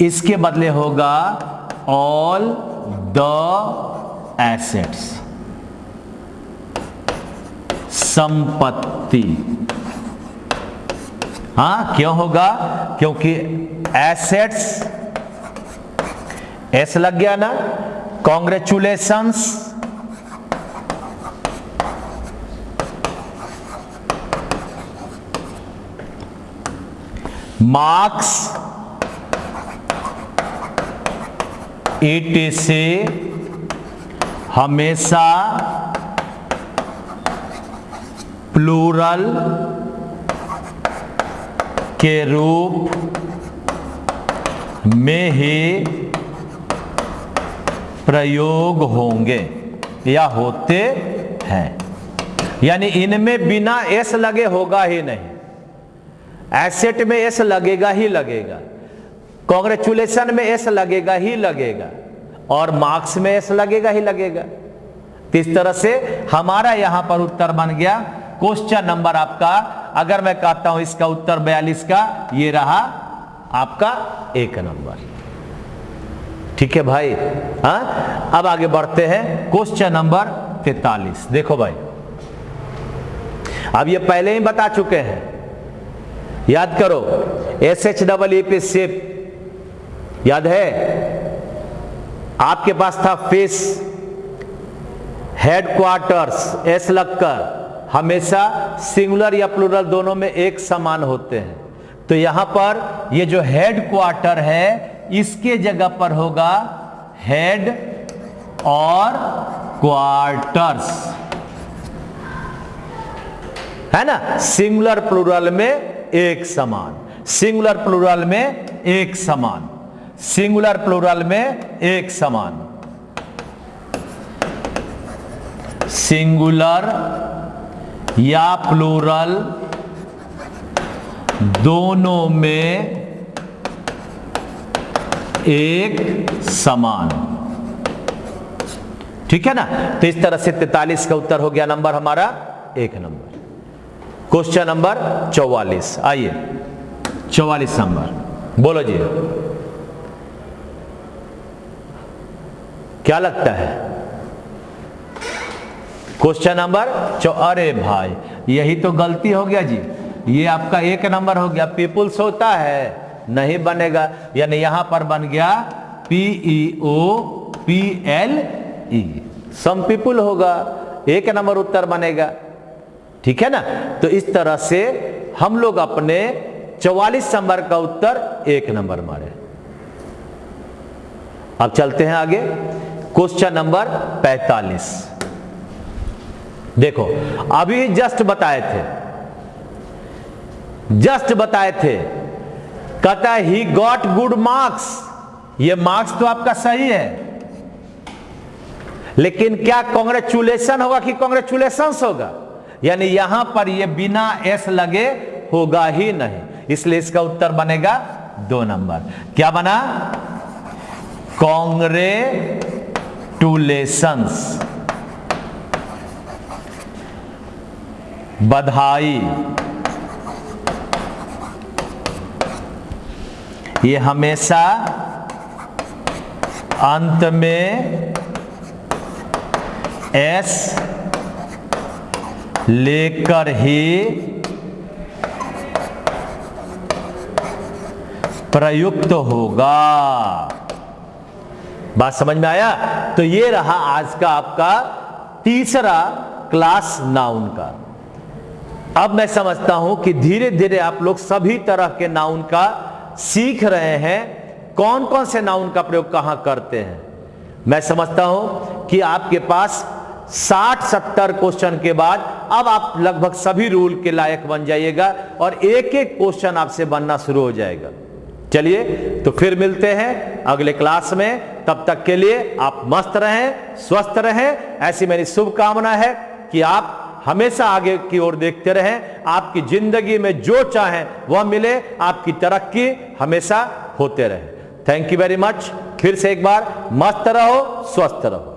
Speaker 1: इसके बदले होगा ऑल द एसेट्स, संपत्ति। हाँ, क्यों होगा? क्योंकि एसेट्स, एस लग गया ना, कॉन्ग्रेचुलेशंस, मार्क्स, ETC हमेशा प्लूरल के रूप में ही प्रयोग होंगे या होते हैं। यानी इनमें बिना एस लगे होगा ही नहीं। एसेट में एस लगेगा ही लगेगा, कांग्रेचुलेशन में एस लगेगा ही लगेगा, और मार्क्स में एस लगेगा ही लगेगा। तो इस तरह से हमारा यहां पर उत्तर बन गया। क्वेश्चन नंबर आपका, अगर मैं कहता हूं इसका उत्तर 42 का, ये रहा आपका 1 नंबर। ठीक है भाई? हाँ, अब आगे बढ़ते हैं। Question number 43। देखो भाई, अब ये पहले ही बता चुके हैं, याद करो। SHEE शिप, याद है? आपके पास था फेस, हेडक्वार्टर्स, एस लगकर हमेशा सिंगुलर या प्लूरल दोनों में एक समान होते हैं। तो यहां पर ये जो हेडक्वार्टर है, इसके जगह पर होगा हेड और क्वार्टर्स, है ना? सिंगुलर प्लूरल में एक समान, सिंगुलर प्लूरल में एक समान, सिंगुलर प्लूरल में एक समान, सिंगुलर या प्लूरल दोनों में एक समान। ठीक है ना? तो इस तरह से 43 का उत्तर हो गया नंबर हमारा 1 नंबर। क्वेश्चन नंबर 44, आइए 44 नंबर, बोलो जी, क्या लगता है? क्वेश्चन नंबर अरे भाई, यही तो गलती हो गया जी। ये आपका 1 नंबर हो गया। पीपुल्स होता है, नहीं बनेगा, यानी यहां पर बन गया PEOPLE, सम पीपुल होगा, 1 नंबर उत्तर बनेगा। ठीक है ना। तो इस तरह से हम लोग अपने 44 नंबर का उत्तर 1 नंबर मारे। अब चलते हैं आगे, क्वेश्चन नंबर 45। देखो अभी जस्ट बताए थे, कहता है ही गॉट गुड मार्क्स। ये मार्क्स तो आपका सही है, लेकिन क्या कांग्रेचुलेशन होगा कि कांग्रेचुलेशंस होगा? यानी यहां पर ये बिना एस लगे होगा ही नहीं, इसलिए इसका उत्तर बनेगा 2 नंबर। क्या बना? कांग्रेचुलेशंस, बधाई। ये हमेशा अंत में एस लेकर ही प्रयुक्त होगा। बात समझ में आया? तो ये रहा आज का आपका तीसरा क्लास नाउन का। अब मैं समझता हूं कि धीरे धीरे आप लोग सभी तरह के नाउन का सीख रहे हैं, कौन कौन से नाउन का प्रयोग कहां करते हैं। मैं समझता हूं कि आपके पास 60-70 क्वेश्चन के बाद अब आप लगभग सभी रूल के लायक बन जाइएगा और एक एक क्वेश्चन आपसे बनना शुरू हो जाएगा। चलिए तो फिर मिलते हैं अगले क्लास में। तब तक के लिए आप मस्त रहें, स्वस्थ रहें, ऐसी मेरी शुभकामना है कि आप हमेशा आगे की ओर देखते रहें। आपकी जिंदगी में जो चाहें वह मिले, आपकी तरक्की हमेशा होते रहे। Thank you very much. फिर से एक बार मस्त रहो, स्वस्थ रहो।